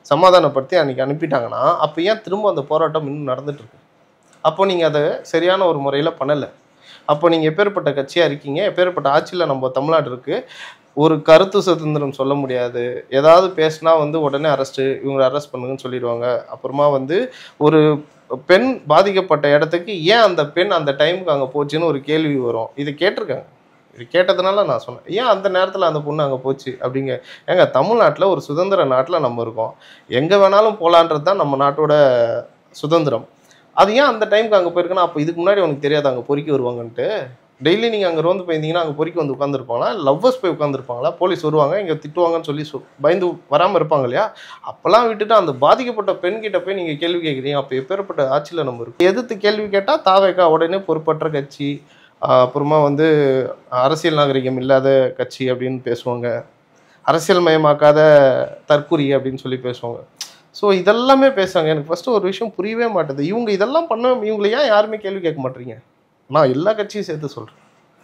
சமாதானப்படுத்தி அன்னைக்கு அனுப்பிட்டாங்கன்னா அப்போ ஏன் திரும்ப அந்த போராட்டம் இன்னும் நடந்துட்டு இருக்கு? அப்போ நீங்கள் அதை சரியான ஒரு முறையில் பண்ணலை. அப்போ நீங்கள் எப்பேற்பட்ட கட்சியாக இருக்கீங்க, எப்பேற்பட்ட ஆட்சியில் நம்ம தமிழ்நாடு இருக்குது. ஒரு கருத்து சுதந்திரம் சொல்ல முடியாது, ஏதாவது பேசினா வந்து உடனே அரெஸ்ட்டு, இவங்களை அரெஸ்ட் பண்ணுங்கன்னு சொல்லிடுவாங்க. அப்புறமா வந்து ஒரு பெண் பாதிக்கப்பட்ட இடத்துக்கு ஏன் அந்த பெண் அந்த டைமுக்கு அங்கே போச்சுன்னு ஒரு கேள்வி வரும். இது கேட்டிருக்காங்க, இது கேட்டதுனால நான் சொன்னேன், ஏன் அந்த நேரத்தில் அந்த பொண்ணு அங்கே போச்சு அப்படிங்க. ஏங்க தமிழ்நாட்டில் ஒரு சுதந்திர நாட்டில் நம்ம இருக்கோம், எங்கே வேணாலும் போகலான்றது தான் நம்ம நாட்டோட சுதந்திரம். அது ஏன் அந்த டைமுக்கு அங்கே போயிருக்குன்னா அப்போ இதுக்கு முன்னாடி உனக்கு தெரியாது அங்கே பொறுக்கி வருவாங்கன்ட்டு? டெய்லி நீங்கள் அங்கே ரோந்து போயிருந்தீங்கன்னா அங்கே பொறுக்கி வந்து உட்காந்துருப்பாங்களா? லவ்வர்ஸ் போய் உட்காந்துருப்பாங்களா? போலீஸ் வருவாங்க இங்கே திட்டுவாங்கன்னு சொல்லி பயந்து வராமல் இருப்பாங்க இல்லையா? அப்போல்லாம் விட்டுட்டு அந்த பாதிக்கப்பட்ட பெண்கிட்ட போய் நீங்கள் கேள்வி கேட்குறீங்க. அப்போ எப்பேற்பட்ட ஆட்சியில் நம்ம இருக்கும்? எதிர்த்து கேள்வி கேட்டால் தாவேகா உடனே பொறுப்பற்ற கட்சி, அப்புறமா வந்து அரசியல் நாகரிகம் இல்லாத கட்சி அப்படின்னு பேசுவாங்க, அரசியல் மயமாக்காத தற்குறி அப்படின்னு சொல்லி பேசுவாங்க. ஸோ இதெல்லாமே பேசுவாங்க. எனக்கு ஃபஸ்ட்டு ஒரு விஷயம் புரியவே மாட்டேது, இவங்க இதெல்லாம் பண்ண இவங்களை ஏன் யாருமே கேள்வி கேட்க மாட்டீங்க? நான் எல்லா கட்சியும் சேர்த்து சொல்கிறேன்,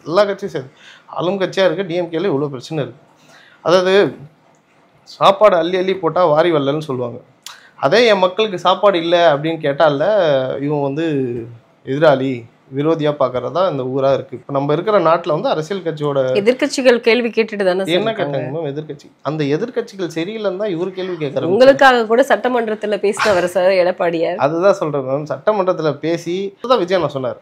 எல்லா கட்சியும் சேர்த்து. ஆளும் கட்சியாக இருக்குது DMKல இவ்வளோ பிரச்சனை இருக்குது. அதாவது சாப்பாடு அள்ளி அள்ளி போட்டால் வாரி வரலன்னு சொல்லுவாங்க. அதே என் மக்களுக்கு சாப்பாடு இல்லை அப்படின்னு கேட்டால இவன் வந்து எதிராளி விரோதியா பாக்குறதா இந்த ஊரா இருக்கு. இப்ப நம்ம இருக்கிற நாட்டுல வந்து அரசியல் கட்சியோட எதிர்கட்சிகள் கேள்வி கேட்டுட்டு தானே என்ன கேட்டாங்க மேம்? எதிர்கட்சி, அந்த எதிர்கட்சிகள் சரியில்லைன்னு தான் இவரு கேள்வி கேட்கறாரு. உங்களுக்காக கூட சட்டமன்றத்துல பேசினவர் சார் எடப்பாடியார். அதுதான் சொல்றேன் மேம், சட்டமன்றத்துல பேசி தான் விஜய் நான் சொன்னார்,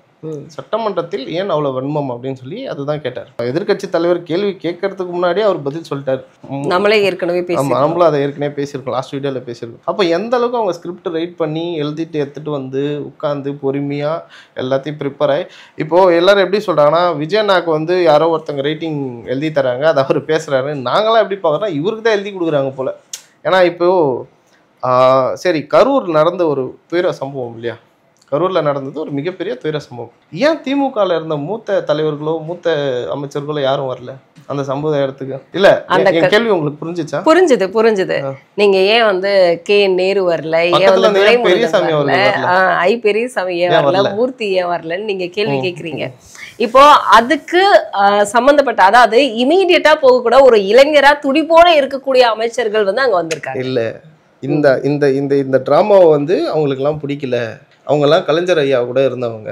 சட்டமன்றத்தில் ஏன் அவ்வளவு வன்மம் அப்படின்னு சொல்லி அதுதான் கேட்டார். எதிர்க்கட்சி தலைவர் கேள்வி கேட்கறதுக்கு முன்னாடியே அவர் பதில் சொல்லிட்டாரு. நம்மளே ஏற்கனவே நம்மளும் அதை ஏற்கனவே பேசியிருக்கோம், லாஸ்ட் வீடியோல பேசியிருக்கோம். அப்போ எந்த அளவுக்கு அவங்க ஸ்கிரிப்ட் ரைட் பண்ணி எழுதிட்டு எடுத்துட்டு வந்து உட்காந்து பொறுமையா எல்லாத்தையும் ப்ரிப்பேர் ஆகி, இப்போ எல்லாரும் எப்படி சொல்றாங்கன்னா விஜயண்ணாக்கு வந்து யாரோ ஒருத்தங்க ரைட்டிங் எழுதி தராங்க, அது அவர் பேசுறாரு. நாங்களாம் எப்படி பார்க்குறோம், இவருக்கு தான் எழுதி கொடுக்குறாங்க போல. ஏன்னா இப்போ சரி, கரூர் நடந்த ஒரு துயர சம்பவம் இல்லையா, கரூர்ல நடந்தது ஒரு மிகப்பெரிய துயர சம்பவம். ஏன் திமுகல இருந்த மூத்த தலைவர்களோ மூத்த அமைச்சர்களோ யாரும் வரல அந்த சம்பவ இடத்துக்கு? இல்ல, அந்த கேள்வி உங்களுக்கு புரிஞ்சுச்சா? புரிஞ்சுது. நீங்க ஏன் வந்து கே நேரு வரல, ஏன் வந்து பெரியசாமி வரல, பெரியசாமி ஏன் வரல, மூர்த்தி ஏன் வரலன்னு நீங்க கேள்வி கேக்குறீங்க. இப்போ அதுக்கு சம்பந்தப்பட்ட, அதாவது இமீடியட்டா போகக்கூட ஒரு இளைஞரா துடிப்போட இருக்கக்கூடிய அமைச்சர்கள் வந்து அங்க வந்திருக்காங்க. இல்ல, இந்த இந்த இந்த இந்த டிராமாவை வந்து அவங்களுக்கு எல்லாம் பிடிக்கல. அவங்கெல்லாம் கலைஞர் ஐயா கூட இருந்தவங்க.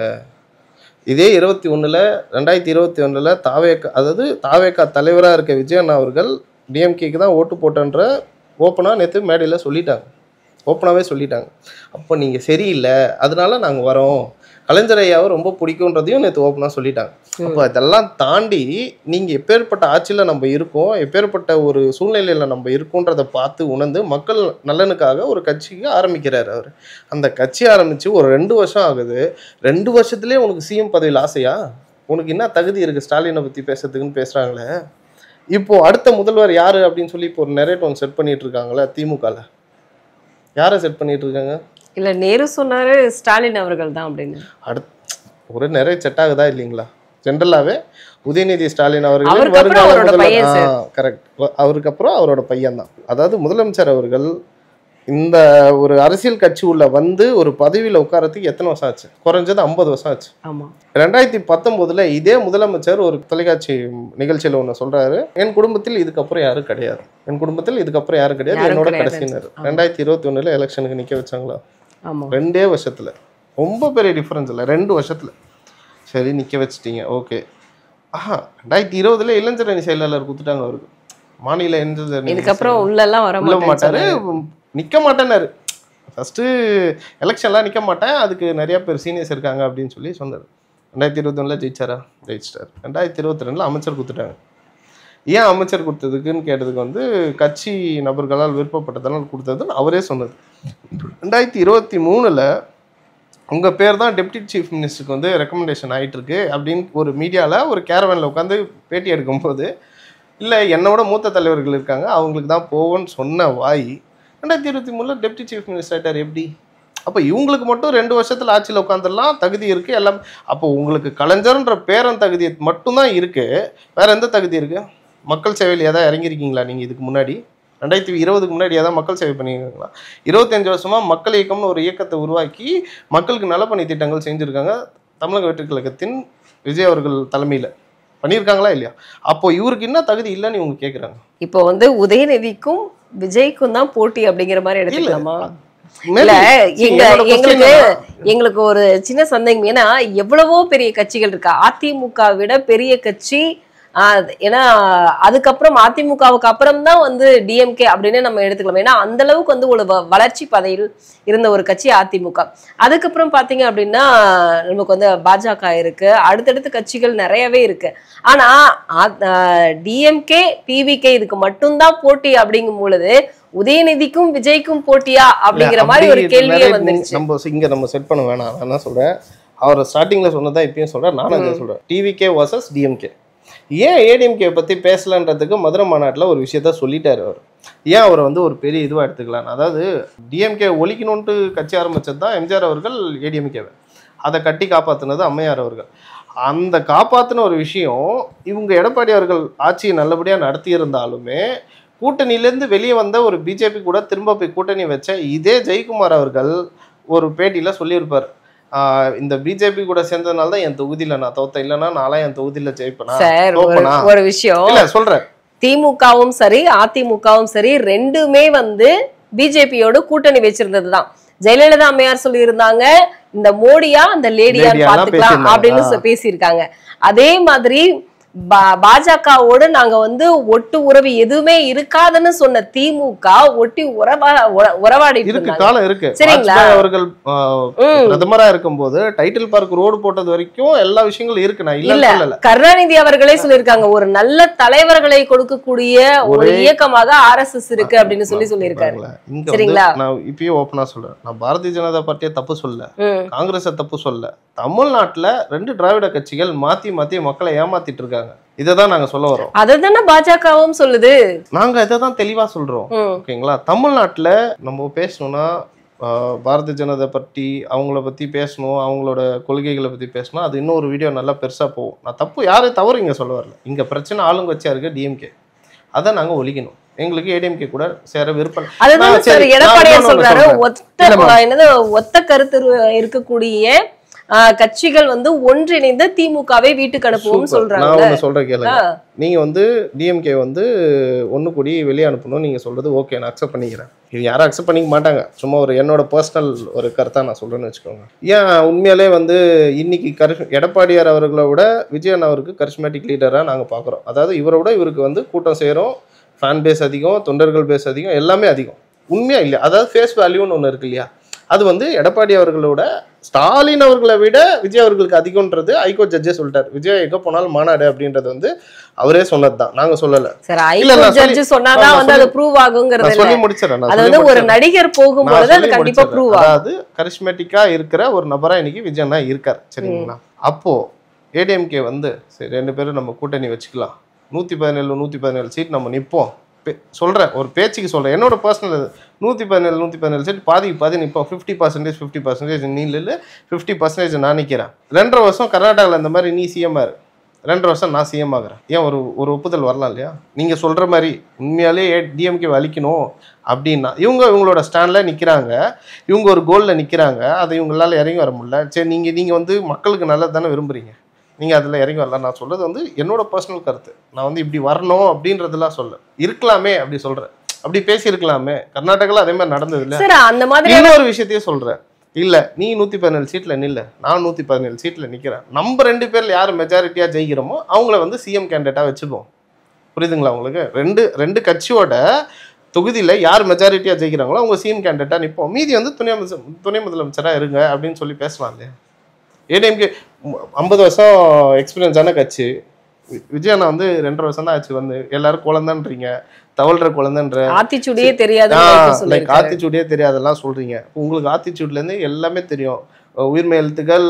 இதே 2021 தாவேக்கா, அதாவது தாவேக்கா தலைவராக இருக்க விஜயண்ணா அவர்கள் டிஎம்கேக்கு தான் ஓட்டு போட்டன்ற ஓப்பனாக நேற்று மேடையில் சொல்லிட்டாங்க, ஓப்பனாகவே சொல்லிட்டாங்க. அப்போ நீங்கள் சரியில்லை, அதனால நாங்கள் வரோம், கலைஞர் ஐயாவை ரொம்ப பிடிக்கும்ன்றதையும் நேற்று ஓப்பனாக சொல்லிட்டாங்க. அப்போ அதெல்லாம் தாண்டி நீங்கள் எப்பேற்பட்ட ஆட்சியில் நம்ம இருக்கோம், எப்பேற்பட்ட ஒரு சூழ்நிலையில் நம்ம இருக்கோன்றதை பார்த்து உணர்ந்து மக்கள் நலனுக்காக ஒரு கட்சிக்கு ஆரம்பிக்கிறார் அவர். அந்த கட்சி ஆரம்பித்து ஒரு 2 வருஷம் ஆகுது. 2 வருஷத்துலேயே உனக்கு சிஎம் பதவியில் ஆசையா? உனக்கு என்ன தகுதி இருக்குது ஸ்டாலினை பற்றி பேசுறதுக்குன்னு பேசுகிறாங்களே. இப்போது அடுத்த முதல்வர் யார் அப்படின்னு சொல்லி இப்போ ஒரு நெரேட் ஒன்று செட் பண்ணிட்டு இருக்காங்களே திமுகவில். யாரை செட் பண்ணிட்டு இருக்காங்க? இல்ல, நேரு சொன்னாரு ஸ்டாலின் அவர்கள் தான் அப்படின்னு. ஒரு நிறைய செட் ஆகுதா இல்லைங்களா? ஜென்ரலாவே உதயநிதி ஸ்டாலின் அவர்கள் கரெக்ட், அவருக்கு அப்புறம் அவரோட பையன் தான். அதாவது முதலமைச்சர் அவர்கள் இந்த ஒரு அரசியல் கட்சி உள்ள வந்து ஒரு பதவியில உட்காரத்துக்கு எத்தனை வருஷம் ஆச்சு? குறைஞ்சது 50 வருஷம் ஆச்சு. 2019 இதே முதலமைச்சர் ஒரு தொலைக்காட்சி நிகழ்ச்சியில ஒண்ணு சொல்றாரு, என் குடும்பத்தில் இதுக்கப்புறம் யாரும் கிடையாது, என் குடும்பத்தில் இதுக்கப்புறம் யாரும் கிடையாது, என்னோட கடைசியினர். 2021 எலெக்ஷனுக்கு நிக்க வச்சாங்களா? 2 வருஷத்துல. ரொம்ப பெரிய டிஃபரன்ஸ் இல்லை, 2 வருஷத்துல. சரி, நிக்க வச்சுட்டீங்க, ஓகே. 2020 இளைஞர் அணி செயலாளர் கொடுத்துட்டாங்க அவருக்கு, மாநில இதுக்கப்புறம் உள்ளெல்லாம் வர மாட்டாரு, நிக்க மாட்டேன்னாரு. ஃபர்ஸ்ட் எலெக்ஷன்லாம் நிக்க மாட்டேன், அதுக்கு நிறைய பேர் சீனியர்ஸ் இருக்காங்க அப்படின்னு சொல்லி சொன்னார். 2021 ஜெயிச்சாரா? ஜெயிச்சிட்டார். 2022 அமைச்சர் கொடுத்துட்டாங்க. ஏன் அமைச்சர் கொடுத்ததுக்குன்னு கேட்டதுக்கு வந்து கட்சி நபர்களால் விருப்பப்பட்டதெல்லாம் கொடுத்ததுன்னு அவரே சொன்னது. 2023 உங்க பேர் தான் டெப்டி சீஃப் மினிஸ்டருக்கு வந்து ரெக்கமெண்டேஷன் ஆகிட்டு இருக்கு அப்படின்னு ஒரு மீடியாவில் ஒரு கேரவனில் உட்காந்து பேட்டி எடுக்கும்போது, இல்லை என்னோட மூத்த தலைவர்கள் இருக்காங்க அவங்களுக்கு தான் போவோன்னு சொன்ன வாய் 2023 டெப்டி சீஃப் மினிஸ்டர் ஆகிட்டார். எப்படி? அப்போ இவங்களுக்கு மட்டும் 2 வருஷத்தில் ஆட்சியில் உட்காந்துடலாம், தகுதி இருக்குது எல்லாம். அப்போ உங்களுக்கு கலைஞர்ன்ற பேரன் தகுதி மட்டும்தான் இருக்குது, வேற எந்த தகுதி இருக்குது? மக்கள் சேவையில் ஏதாவது இறங்கியிருக்கீங்களா நீங்கள்? இதுக்கு முன்னாடி 2020க்கு முன்னாடி ஏதாவது மக்கள் சேவை பண்ணியிருக்காங்களா? 25 வருஷமா மக்கள் இயக்கம்னு ஒரு இயக்கத்தை உருவாக்கி மக்களுக்கு நலப்பணி திட்டங்கள் செஞ்சுருக்காங்க தமிழக வெற்றி கழகத்தின் விஜய் அவர்கள் தலைமையில். பண்ணியிருக்காங்களா இல்லையா? அப்போ இவருக்கு என்ன தகுதி இல்லைன்னு இவங்க கேட்குறாங்க. இப்போ வந்து உதயநிதிக்கும் விஜய்க்கும் தான் போட்டி அப்படிங்கிற மாதிரி எடுத்துக்கலாமா? எங்களுக்கு ஒரு சின்ன சந்தேகம். ஏன்னா எவ்வளவோ பெரிய கட்சிகள் இருக்கா, அதிமுக விட பெரிய கட்சி. ஏன்னா அதுக்கப்புறம் அதிமுகவுக்கு அப்புறம் தான் வந்து டிஎம்கே அப்படின்னு நம்ம எடுத்துக்கலாம். ஏன்னா அந்த அளவுக்கு வந்து ஒரு வளர்ச்சி பாதையில் இருந்த ஒரு கட்சி அதிமுக. அதுக்கப்புறம் பாத்தீங்க அப்படின்னா நமக்கு வந்து பாஜக இருக்கு, அடுத்தடுத்த கட்சிகள் நிறையவே இருக்கு. ஆனா டிஎம்கே டிவிகே இதுக்கு மட்டும்தான் போட்டி அப்படிங்கும் பொழுது உதயநிதிக்கும் விஜய்க்கும் போட்டியா அப்படிங்கிற மாதிரி ஒரு கேள்வியே வந்துருச்சு. நம்ம செட் பண்ண வேணாம். நான் என்ன சொல்றேன், அவர் ஸ்டார்டிங்ல சொன்னதான் இப்பயும் சொல்றேன், நானும் அதை சொல்றேன். TVK versus DMK. ஏன் ஏடிஎம்கே பற்றி பேசலன்றதுக்கு மதுரை மாநாட்டில் ஒரு விஷயத்த சொல்லிட்டாரு அவர். ஏன் அவரை வந்து ஒரு பெரிய இதுவாக எடுத்துக்கலாம். அதாவது டிஎம்கே ஒழிக்கணுன்ட்டு கட்சி ஆரம்பித்தது தான் எம்ஜிஆர் அவர்கள் ஏடிஎம்கேவை, அதை கட்டி காப்பாற்றினது அம்மையார் அவர்கள். அந்த காப்பாற்றின ஒரு விஷயம் இவங்க எடப்பாடி அவர்கள் ஆட்சியை நல்லபடியாக நடத்தியிருந்தாலுமே கூட்டணியிலேருந்து வெளியே வந்த ஒரு பிஜேபி கூட திரும்ப போய் கூட்டணி வச்ச இதே ஜெயக்குமார் அவர்கள் ஒரு பேட்டியில் சொல்லியிருப்பார், இந்த பிஜேபி கூட சேர்ந்ததுனால தான் என் தொகுதியில நான் தோத்த, இல்லைன்னா நாளா என் தொகுதியில ஜெயிப்பேனா. ஒரு விஷயம் இல்ல சொல்றேன், திமுகவும் சரி அதிமுகவும் சரி ரெண்டுமே வந்து பிஜேபியோட கூட்டணி வச்சிருந்ததுதான். ஜெயலலிதா அம்மையார் சொல்லி இருந்தாங்க, இந்த மோடியா அந்த லேடியான்னு பாத்துக்கலாம் அப்படின்னு பேசியிருக்காங்க. அதே மாதிரி பாஜகவோடு நாங்க வந்து ஒட்டு உறவு எதுவுமே இருக்காதுன்னு சொன்ன திமுக ஒட்டி உறவாடிட்டு இருக்கு, இருந்தாங்க. காலம் இருக்கு. சரிங்களா? வாஜ்பாய் அவர்கள் பிரதமரா இருக்கும்போது டைட்டில் பார்க் ரோடு போட்டது வரைக்கும் எல்லா விஷயங்களும் இருக்கு. நான் இல்ல சொல்லல. கருணாநிதி அவர்களே சொல்லியிருக்காங்க, ஒரு நல்ல தலைவர்களை கொடுக்கக்கூடிய ஒரு இயக்கமாக RSS இருக்கு அப்படின்னு சொல்லியிருக்காரு. இங்க சரிங்களா? நான் இப்பயே ஓப்பனா சொல்றேன், நான் பாரதிய ஜனதா பார்ட்டியை தப்பு சொல்ல, காங்கிரஸை தப்பு சொல்ல. தமிழ்நாட்டுல 2 திராவிட கட்சிகள் மாத்தி மாத்தி மக்களை ஏமாத்திட்டு இருக்காங்க. இததான் நாங்க சொல்ல வரோம். அததானே பாஜகவும் சொல்லுது. நாங்க இதைதான் தெளிவா சொல்றோம். ஓகேங்களா? தமிழ்நாட்டுல நம்ம பேசணும்னா பாரதிய ஜனதா பார்ட்டி அவங்கள பத்தி பேசணும், அவங்களோட கொள்கைகளை பத்தி பேசணும். அது இன்னொரு வீடியோ நல்லா பெருசா போகும். நான் தப்பு யாரும் தவறு இங்க சொல்ல வரல. இங்க பிரச்சனை ஆளுங்கட்சியா இருக்கு டிஎம்கே. அதை நாங்க ஒழிக்கணும். எங்களுக்கு ஏடிஎம்கே கூட சேர விருப்பம். அதுதான் சார் எடப்பாடியார் சொல்றாரு, ஒத்த கருத்து இருக்கக்கூடிய கட்சிகள் வந்து ஒன்றிணைந்து திமுகவை வீட்டுக்கு அனுப்புவோம் சொல்றாங்க. நான் ஒண்ணு சொல்றேன் கேளுங்க. நீங்க வந்து டிஎம்கே வந்து ஒண்ணு கூடி வெளியே அனுப்பணும் நீங்க சொல்றது ஓகே, நான் அக்செப்ட் பண்ணிக்கிறேன். இது யாரும் அக்செப்ட் பண்ணிக்க மாட்டாங்க. சும்மா ஒரு என்னோட பர்சனல் ஒரு கருத்தா நான் சொல்றேன்னு வச்சுக்கோங்க. ஏன் உண்மையாலே வந்து இன்னைக்கு எடப்பாடியார் அவர்களை விட விஜயன் அவருக்கு கரிஸ்மேட்டிக் லீடரா நாங்க பாக்குறோம். அதாவது இவரை விட இவருக்கு வந்து கூட்டம் சேரும், ஃபேன் பேஸ் அதிகம், தொண்டர்கள் பேஸ் அதிகம், எல்லாமே அதிகம். உண்மையா இல்லையா? அதாவது ஃபேஸ் வேல்யூன்னு ஒன்று இருக்கு இல்லையா? அது வந்து எடப்பாடி அவர்களோட ஸ்டாலின் அவர்களை விட விஜய் அவர்களுக்கு அதிகம்ன்றது ஹைகோர்ட் ஜட்ஜே சொல்லிட்டாரு. விஜய் எங்க போனாலும் மாநாடு அப்படின்றது வந்து அவரே சொன்னதுதான், நாங்க சொல்லல. சொல்லி முடிச்சிடறேன். ஒரு நடிகர் போகும்போது அது கண்டிப்பா ப்ரூவ் ஆகும். அதாவது கரிஸ்மேட்டிக்கா இருக்கிற ஒரு நபரா இன்னைக்கு விஜய் தான் இருக்காரு. சரிங்களா? அப்போ ஏடிஎம்கே வந்து சரி 2 பேரும் நம்ம கூட்டணி வச்சுக்கலாம், 117 சீட் நம்ம நிற்போம் சொல்றேன். ஒரு பேச்சுக்கு சொல்றேன், என்னோட பர்சனல் 117 சீட் பாதி நிற்போம். 50% நீ இல்லை, 50% நான் நிற்கிறேன். 2.5 வருஷம் கர்நாடகாவில் இந்த மாதிரி நீ சிஎம் ஆறு, 2.5 வருஷம் நான் சிஎம் ஆகிறேன். ஏன் ஒரு ஒப்புதல் வரலாம் இல்லையா? நீங்க சொல்ற மாதிரி உண்மையாலே டிஎம்கே வலிக்கணும் அப்படின்னா இவங்களோட ஸ்டாண்ட்ல நிக்கிறாங்க, இவங்க ஒரு கோல்ல நிக்கிறாங்க. அதை இவங்களால இறங்கி வர முடியல. சரி, நீங்க வந்து மக்களுக்கு நல்லது தானே விரும்புறீங்க, நீங்கள் அதில் இறங்கி வரலாம். நான் சொல்கிறது வந்து என்னோட பர்சனல் கருத்து. நான் வந்து இப்படி வரணும் அப்படின்றதெல்லாம் சொல்ல இருக்கலாமே, அப்படி சொல்கிறேன். அப்படி பேசியிருக்கலாமே. கர்நாடகாவில் அதே மாதிரி நடந்தது இல்லை. அந்த மாதிரி இன்னொரு விஷயத்தையும் சொல்கிறேன். இல்லை, நீ 117 சீட்டில் நில்ல, நான் 117 சீட்டில் நிற்கிறேன். நம்ம 2 பேரில் யார் மெஜாரிட்டியாக ஜெயிக்கிறோமோ அவங்கள வந்து சிஎம் கேண்டிடேட்டாக வச்சுப்போம். புரியுதுங்களா உங்களுக்கு? ரெண்டு கட்சியோட தொகுதியில் யார் மெஜாரிட்டியாக ஜெயிக்கிறாங்களோ அவங்க சிஎம் கேண்டிடேட்டாக நிற்போம். மீதி வந்து துணை முதலமைச்சராக இருங்க அப்படின்னு சொல்லி பேசலாம் இல்லையா? ஏடிஎம்கே 50 வருஷம் எக்ஸ்பீரியன்ஸான கட்சி. விஜயண்ணா வந்து 2.5 வருஷம் தான் ஆச்சு வந்து. எல்லாரும் குழந்தைன்றீங்க, தவழ்ற குழந்தைன்ற, ஆத்திச்சூடியே தெரியாது, ஆத்திச்சூடியே தெரியாதெல்லாம் சொல்றீங்க. உங்களுக்கு ஆத்திச்சூட்ல இருந்து எல்லாமே தெரியும். உயிர்மை எழுத்துக்கள்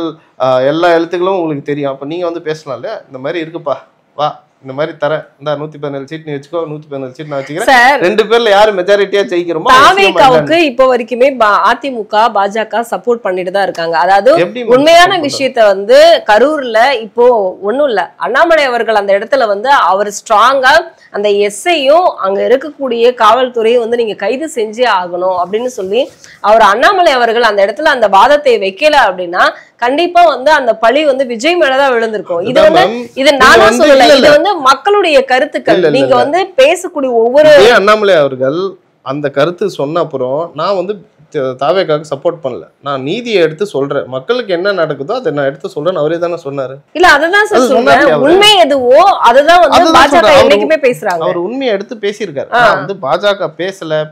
எல்லா எழுத்துக்களும் உங்களுக்கு தெரியும். அப்ப நீங்க வந்து பேசலாம்ல, இந்த மாதிரி இருக்குப்பா, வா இந்த மாதிரி தரேன், இந்த 117 சீட் நீ வச்சுக்கோ, 117 சீட் நான் வச்சுக்கிறேன். 2 பேர்ல யாரு மெஜாரிட்டியா ஜெயிக்கிறோமோ தாவேகாவுக்கு இப்போ வரைக்குமே அதிமுக பாஜக சப்போர்ட் பண்ணிட்டு தான் இருக்காங்க. அதாவது உண்மையான விஷயத்த வந்து கரூர்ல இப்போ ஒண்ணும் இல்ல, அண்ணாமலை அவர்கள் அந்த இடத்துல வந்து அவர் ஸ்ட்ராங்கா அந்த எஸ்ஐயும் அங்க இருக்கக்கூடிய காவல்துறையும் வந்து நீங்க கைது செஞ்சே ஆகணும் அப்படின்னு சொல்லி அவர் அண்ணாமலை அவர்கள் அந்த இடத்துல அந்த வாதத்தை வைக்கல அப்படின்னா கண்டிப்பா வந்து அந்த பழி வந்து விஜய் மேலதான் விழுந்திருக்கும். இது நானும் சொல்லல, இது வந்து மக்களுடைய கருத்துக்கள். நீங்க வந்து பேசக்கூடிய ஒவ்வொரு அண்ணாமலை அவர்கள் அந்த கருத்து சொன்ன அப்புறம் நான் வந்து தாவேக்காக சப்போர்ட் பண்ணல. நான் நீதியை எடுத்து சொல்றேன், மக்களுக்கு என்ன நடக்குதோ அதை நான் எடுத்து சொல்றேன். அவரே தானே சொன்னாரு. இல்ல அதுதான் சொல்றேன், உண்மை எதுவோ அதுதான் வந்து பாஜக என்னைக்குமே பேசுறாங்க. அவர் உண்மையை எடுத்து பேசியிருக்காரு. வந்து பாஜக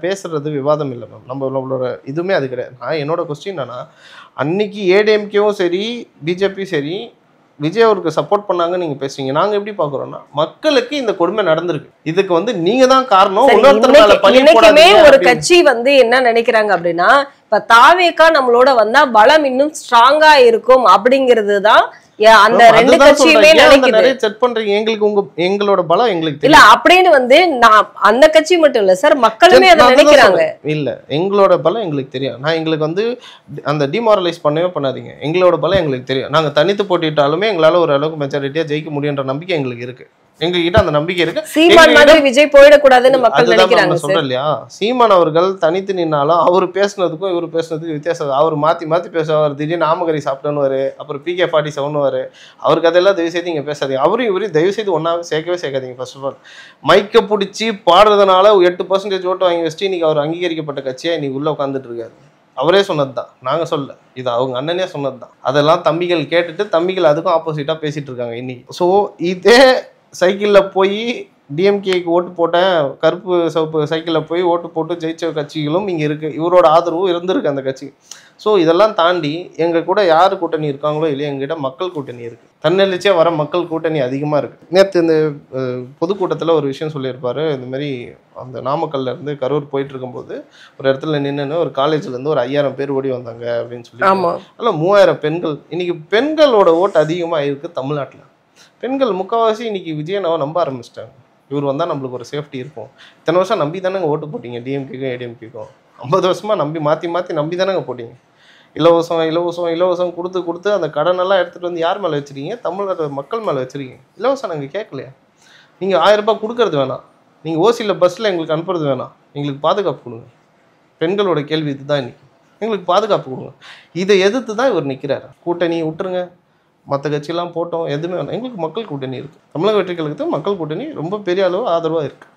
பேசுறது விவாதம் இல்லை மேம். நம்மளோட இதுவுமே அது கிடையாது. நான் என்னோட கொஸ்டின் என்னன்னா, அன்னைக்கு ஏடிஎம்கேவும் சரி பிஜேபி சரி விஜய் அவருக்கு சப்போர்ட் பண்ணாங்க நீங்க பேசுறீங்க. நாங்க எப்படி பாக்குறோம்னா, மக்களுக்கு இந்த கொடுமை நடந்திருக்கு, இதுக்கு வந்து நீங்க தான் காரணம். இன்னைக்குமே ஒரு கட்சி வந்து என்ன நினைக்கிறாங்க அப்படின்னா, இப்ப தாவேகா நம்மளோட வந்தா பலம் இன்னும் ஸ்ட்ராங்கா இருக்கும் அப்படிங்கிறது தான் அந்த 2 கட்சியுமே நினைக்குது. செக் பண்றீங்க, எங்களோட பலம் எங்களுக்கு இல்ல அப்படின்னு வந்து நான் அந்த கட்சி மட்டும் இல்ல சார், மக்களுமே அதை நினைக்கிறாங்க. இல்ல, எங்களோட பலம் எங்களுக்கு தெரியும். நான் எங்களுக்கு வந்து அந்த டிமாரலைஸ் பண்ணவே பண்ணாதீங்க. எங்களோட பலம் எங்களுக்கு தெரியும். நாங்க தனித்து போட்டிட்டாலுமே எங்களால ஒரு அளவுக்கு மெஜாரிட்டியா ஜெயிக்க முடியுன்ற நம்பிக்கை எங்களுக்கு இருக்கு. எங்ககிட்ட அந்த நம்பிக்கை இருக்கு. சீமான் மாதிரி விஜய் போயிடக்கூடாதுன்னு மக்கள் நினைக்கிறாங்க. சொல்றேன் இல்லையா, சீமான் அவர்கள் தனித்து நின்னாலும் அவர் பேசுனதுக்கும் இவர் பேசுனதுக்கும் வித்தியாசம். அவர் மாத்தி பேசுவார். திடீர்னு நாமகரி சாப்பிட்டோன்னு, அப்புறம் PK-47 அவருக்கு அதெல்லாம் தயவு செய்து இங்க பேசாதீங்க. அவரும் இவரையும் தயவு செய்து ஒன்னாவே சேர்க்காதீங்க. ஃபர்ஸ்ட் ஆஃப் ஆல் மைக்கை பிடிச்சி பாடுறதுனால 8% ஓட்டு வாங்கி வச்சுட்டு இன்னைக்கு அவர் அங்கீகரிக்கப்பட்ட கட்சியா இன்னைக்கு உள்ள உட்காந்துட்டு இருக்காரு. அவரே சொன்னதுதான், நாங்க சொல்ல, இது அவங்க அண்ணனே சொன்னதுதான். அதெல்லாம் தம்பிகள் கேட்டுட்டு தம்பிகள் அதுக்கும் ஆப்போசிட்டா பேசிட்டு இருக்காங்க இன்னைக்கு. ஸோ இதே சைக்கிளில் போய் டிஎம்கேக்கு ஓட்டு போட்டேன், கருப்பு சிவப்பு சைக்கிளில் போய் ஓட்டு போட்டு ஜெயிச்ச கட்சிகளும் இங்கே இருக்குது. இவரோட ஆதரவும் இருந்திருக்கு அந்த கட்சி. ஸோ இதெல்லாம் தாண்டி எங்கள் கூட யார் கூட்டணி இருக்காங்களோ இல்லையா, எங்ககிட்ட மக்கள் கூட்டணி இருக்குது. தன்னெழுச்சியாக வர மக்கள் கூட்டணி அதிகமாக இருக்குது. நேற்று இந்த பொதுக்கூட்டத்தில் ஒரு விஷயம் சொல்லியிருப்பார். இந்தமாரி அந்த நாமக்கல்லேருந்து கரூர் போயிட்டு இருக்கும்போது ஒரு இடத்துல நின்றுன்னு ஒரு காலேஜ்லேருந்து ஒரு 5000 பேர் ஓடி வந்தாங்க அப்படின்னு சொல்லி. அதில் 3000 பெண்கள். இன்றைக்கி பெண்களோட ஓட்டு அதிகமாக இருக்குது தமிழ்நாட்டில். பெண்கள் முக்கால்வாசி இன்றைக்கி விஜயனாவை நம்ப ஆரம்பிச்சிட்டாங்க. இவர் வந்தால் நம்மளுக்கு ஒரு சேஃப்டி இருக்கும். இத்தனை வருஷம் நம்பி தானேங்க ஓட்டு போட்டிங்க, டிஎம்கேக்கும் ஏடிஎம்கேக்கும் 50 வருஷமாக மாற்றி நம்பி தானேங்க போட்டிங்க. இலவசம் கொடுத்து அந்த கடனெல்லாம் எடுத்துகிட்டு வந்து யார் மேலே வச்சுருக்கீங்க? தமிழ்நாட்டு மக்கள் மேலே வச்சுருக்கீங்க. இலவசம் நாங்கள் கேட்கலையா? நீங்கள் 1000 ரூபாய் கொடுக்கறது வேணாம், நீங்கள் ஓசியில் பஸ்ஸில் எங்களுக்கு அனுப்புறது வேணாம், எங்களுக்கு பாதுகாப்பு கொடுங்க. பெண்களோட கேள்வி இதுதான். இன்றைக்கி எங்களுக்கு பாதுகாப்பு கொடுங்க. இதை எதிர்த்து தான் இவர் நிற்கிறார். கூட்டணி விட்டுருங்க, மற்ற கட்சியெல்லாம் போட்டோம், எதுவுமே வேணாம், எங்களுக்கு மக்கள் கூட்டணி இருக்குது. தமிழக வெற்றி கழகத்துக்கு மக்கள் கூட்டணி ரொம்ப பெரிய அளவு ஆதரவாக இருக்குது.